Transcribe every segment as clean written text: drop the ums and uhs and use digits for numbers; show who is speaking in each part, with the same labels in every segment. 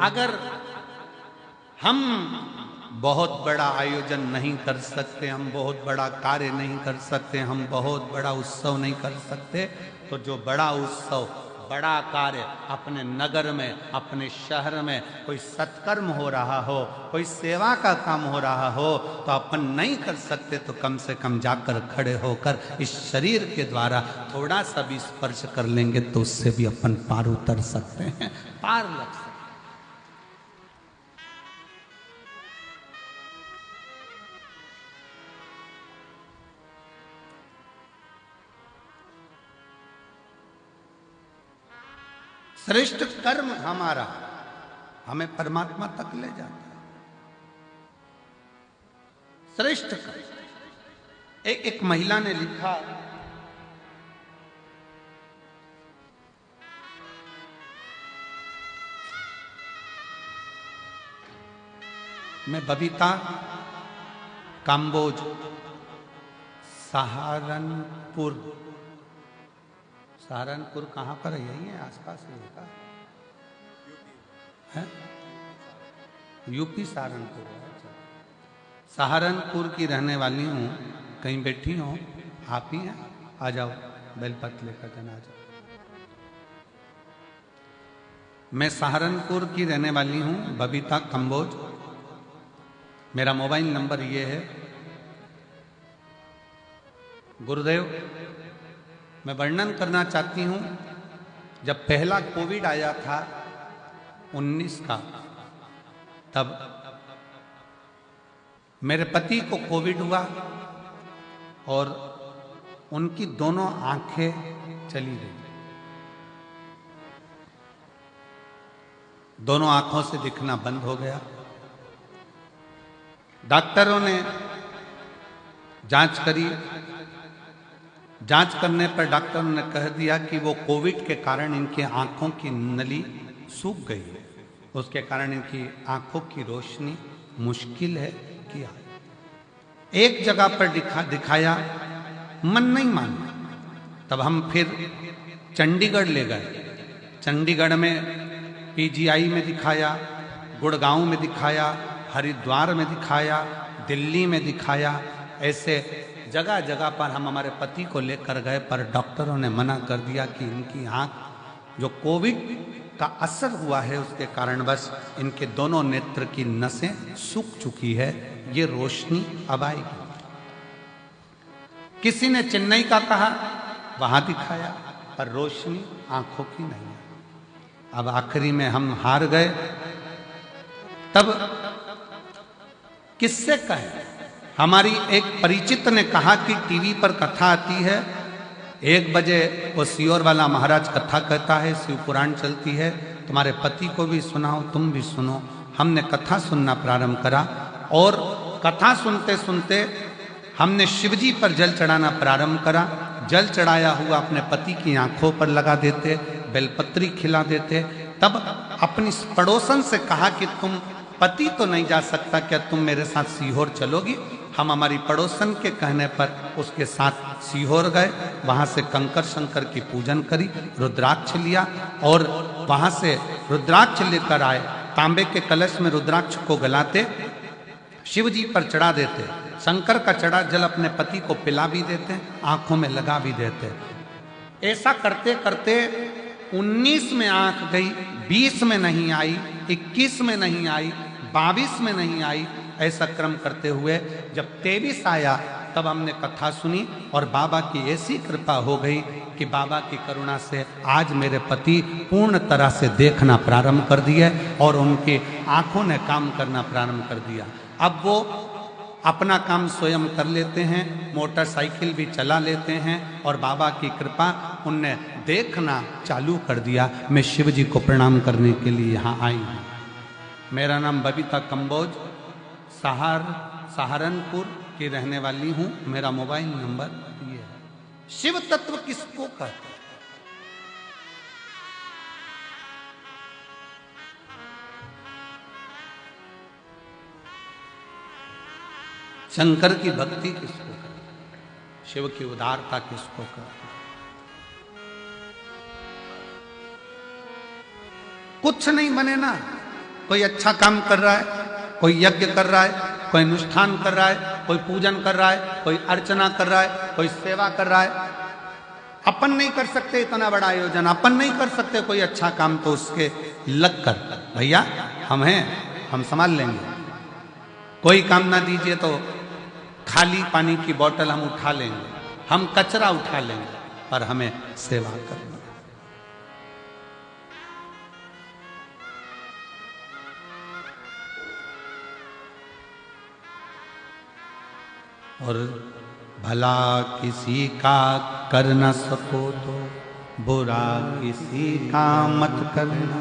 Speaker 1: अगर हम बहुत बड़ा आयोजन नहीं कर सकते, हम बहुत बड़ा कार्य नहीं कर सकते, हम बहुत बड़ा उत्सव नहीं कर सकते, तो जो बड़ा उत्सव, बड़ा कार्य अपने नगर में, अपने शहर में कोई सत्कर्म हो रहा हो, कोई सेवा का काम हो रहा हो, तो अपन नहीं कर सकते तो कम से कम जाकर खड़े होकर इस शरीर के द्वारा थोड़ा सा भी स्पर्श कर लेंगे तो उससे भी अपन पार उतर सकते हैं, पार लग सकते हैं। श्रेष्ठ कर्म हमारा हमें परमात्मा तक ले जाता है। श्रेष्ठ कर्म। एक महिला ने लिखा, मैं बबीता काम्बोज सहारनपुर कहाँ पर है? यही है आसपास है, यूपी सहारनपुर है। सहारनपुर की रहने वाली हूँ। कहीं बैठी हो? आप ही हैं? आ जाओ, बेलपत्र लेकर जाना, आ जाओ। मैं सहारनपुर की रहने वाली हूँ, बबीता कंबोज। मेरा मोबाइल नंबर ये है। गुरुदेव, मैं वर्णन करना चाहती हूँ, जब पहला कोविड आया था 19 का, तब मेरे पति को कोविड हुआ और उनकी दोनों आंखें चली गई। दोनों आंखों से दिखना बंद हो गया। डॉक्टरों ने जांच करी। जांच करने पर डॉक्टरों ने कह दिया कि वो कोविड के कारण इनकी आंखों की नली सूख गई है, उसके कारण इनकी आंखों की रोशनी मुश्किल है कि आए। एक जगह पर दिखाया, मन नहीं माना। तब हम फिर चंडीगढ़ ले गए। चंडीगढ़ में पीजीआई में दिखाया, गुड़गांव में दिखाया, हरिद्वार में दिखाया, दिल्ली में दिखाया। ऐसे जगह जगह पर हम हमारे पति को लेकर गए, पर डॉक्टरों ने मना कर दिया कि इनकी आंख, जो कोविड का असर हुआ है उसके कारण बस इनके दोनों नेत्र की नसें सूख चुकी है, ये रोशनी अब आएगी। किसी ने चेन्नई का कहा, वहां दिखाया, पर रोशनी आंखों की नहीं है। अब आखिरी में हम हार गए। तब किससे कहें? हमारी एक परिचित ने कहा कि टीवी पर कथा आती है, 1 बजे वो सियोर वाला महाराज कथा कहता है, शिव पुराण चलती है, तुम्हारे पति को भी सुनाओ, तुम भी सुनो। हमने कथा सुनना प्रारंभ करा और कथा सुनते सुनते हमने शिवजी पर जल चढ़ाना प्रारंभ करा। जल चढ़ाया हुआ अपने पति की आंखों पर लगा देते, बेलपत्री खिला देते। तब अपनी पड़ोसन से कहा कि तुम, पति तो नहीं जा सकता, क्या तुम मेरे साथ सीहोर चलोगी? हम हमारी पड़ोसन के कहने पर उसके साथ सीहोर गए। वहाँ से कंकर शंकर की पूजन करी, रुद्राक्ष लिया और वहाँ से रुद्राक्ष लेकर आए। तांबे के कलश में रुद्राक्ष को गलाते, शिव जी पर चढ़ा देते, शंकर का चढ़ा जल अपने पति को पिला भी देते, आंखों में लगा भी देते। ऐसा करते करते 19 में आंख गई, 20 में नहीं आई, 21 में नहीं आई, 22 में नहीं आई। ऐसा क्रम करते हुए जब 23 आया तब हमने कथा सुनी और बाबा की ऐसी कृपा हो गई कि बाबा की करुणा से आज मेरे पति पूर्ण तरह से देखना प्रारंभ कर दिए और उनकी आंखों ने काम करना प्रारंभ कर दिया। अब वो अपना काम स्वयं कर लेते हैं, मोटरसाइकिल भी चला लेते हैं और बाबा की कृपा उनने देखना चालू कर दिया। मैं शिव जी को प्रणाम करने के लिए यहाँ आई हूँ। मेरा नाम बबीता कंबोज, सहारनपुर की रहने वाली हूँ। मेरा मोबाइल नंबर ये है। शिव तत्व किसको कहते हैं? शंकर की भक्ति किसको कहते हैं? शिव की उदारता किसको कहते हैं? कुछ नहीं बने ना, कोई अच्छा काम कर रहा है, कोई यज्ञ कर रहा है, कोई अनुष्ठान कर रहा है, कोई पूजन कर रहा है, कोई अर्चना कर रहा है, कोई सेवा कर रहा है। अपन नहीं कर सकते इतना बड़ा आयोजन, अपन नहीं कर सकते कोई अच्छा काम, तो उसके लग कर भैया हम हैं, हम संभाल लेंगे। कोई काम ना दीजिए तो खाली पानी की बोतल हम उठा लेंगे, हम कचरा उठा लेंगे, पर हमें सेवा करना। और भला किसी का कर न सको तो बुरा किसी का मत करना,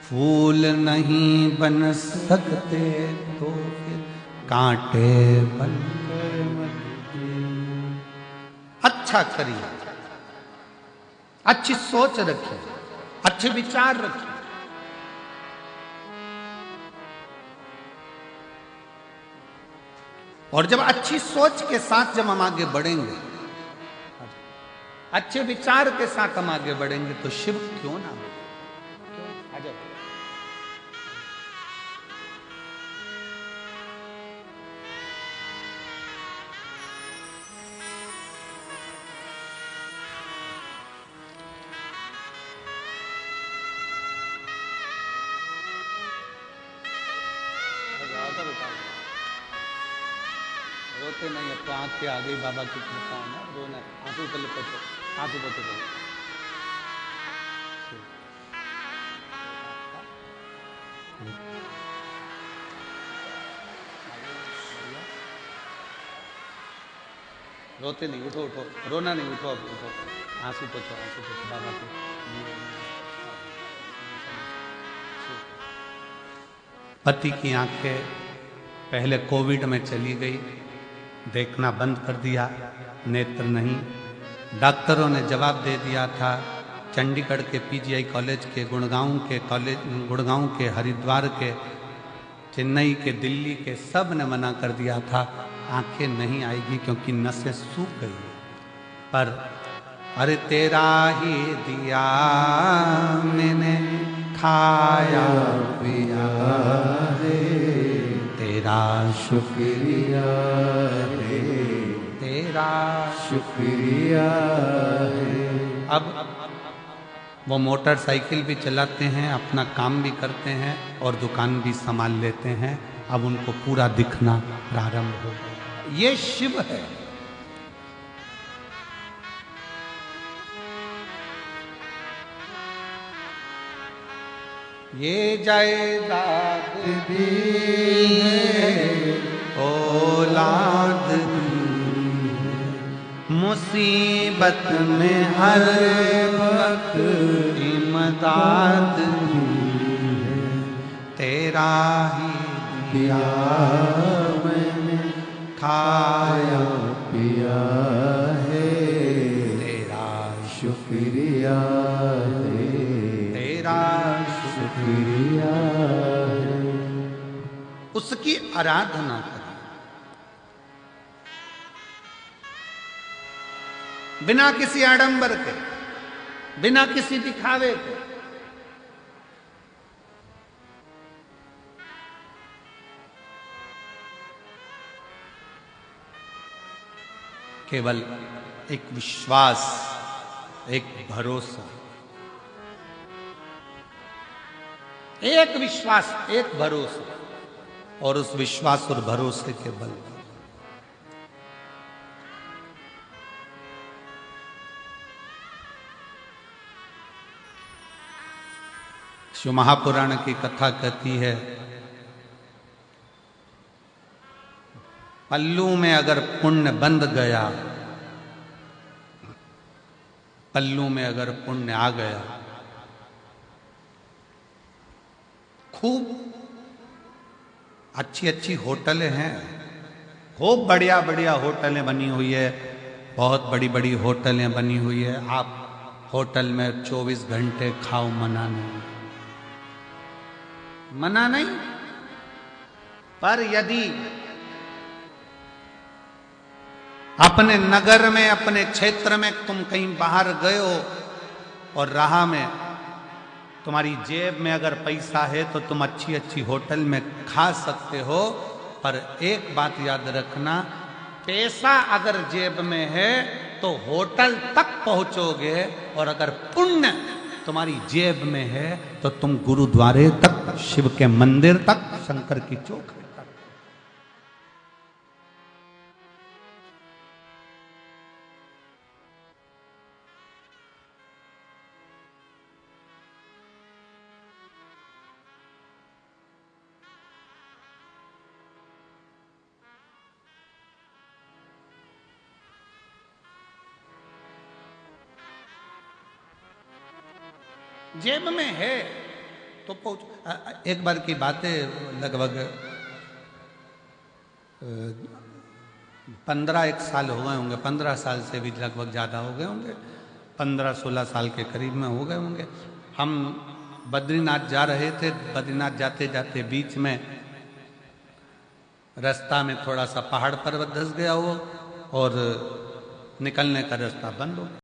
Speaker 1: फूल नहीं बन सकते तो फिर कांटे बनकर मत। अच्छा करिए, अच्छी सोच रखिए, अच्छे विचार रखिए। और जब अच्छी सोच के साथ जब हम आगे बढ़ेंगे, अच्छे विचार के साथ हम आगे बढ़ेंगे, तो शिव क्यों ना हो। क्यों आ जाओ। रोते नहीं, अब तो आंख के आगे ही बाबा की कृपा है ना, रोना आंसू पहले पोछो, आंसू पोछो पहले। रोते नहीं, उठो उठो, रोना नहीं, उठो अब उठो, आंसू पोछो बाबा के। पति की आंखें पहले कोविड में चली गई, देखना बंद कर दिया, नेत्र नहीं। डॉक्टरों ने जवाब दे दिया था, चंडीगढ़ के पीजीआई कॉलेज के, गुड़गांव के, हरिद्वार के, चेन्नई के, दिल्ली के, सब ने मना कर दिया था, आंखें नहीं आएगी क्योंकि नसें सूख गई। पर अरे तेरा ही दिया मैंने खाया पिया रे, तेरा शुक्रिया है, तेरा शुक्रिया है। अब वो मोटरसाइकिल भी चलाते हैं, अपना काम भी करते हैं और दुकान भी संभाल लेते हैं। अब उनको पूरा दिखना प्रारंभ हो गया। ये शिव है। ये जायदाद भी है, औलाद भी है, मुसीबत में हर वक्त इमदाद भी है, तेरा ही दिया मैंने खाया पिया है, तेरा शुक्रिया है, तेरा शुक्रिया है। उसकी आराधना करें बिना किसी आडंबर के, बिना किसी दिखावे के। केवल एक विश्वास, एक भरोसा, एक विश्वास, एक भरोसा, और उस विश्वास और भरोसे के बल शिव महापुराण की कथा कहती है, पल्लू में अगर पुण्य बंध गया, पल्लू में अगर पुण्य आ गया, खूब अच्छी अच्छी होटलें हैं, खूब बढ़िया बढ़िया होटलें बनी हुई है, बहुत बड़ी बड़ी होटलें बनी हुई है। आप होटल में 24 घंटे खाओ, मना नहीं, मना नहीं। पर यदि अपने नगर में, अपने क्षेत्र में तुम कहीं बाहर गए हो और राह में तुम्हारी जेब में अगर पैसा है तो तुम अच्छी अच्छी होटल में खा सकते हो, पर एक बात याद रखना, पैसा अगर जेब में है तो होटल तक पहुंचोगे, और अगर पुण्य तुम्हारी जेब में है तो तुम गुरुद्वारे तक, शिव के मंदिर तक, शंकर की चौखट तक। जेब में है तो पहुंच। एक बार की बात है, लगभग 15 साल हो गए होंगे, 15 साल से भी लगभग ज़्यादा हो गए होंगे, 15-16 साल के करीब में हो गए होंगे। हम बद्रीनाथ जा रहे थे, बद्रीनाथ जाते जाते बीच में रास्ता में थोड़ा सा पहाड़ पर्वत धंस गया हो और निकलने का रास्ता बंद हो गया।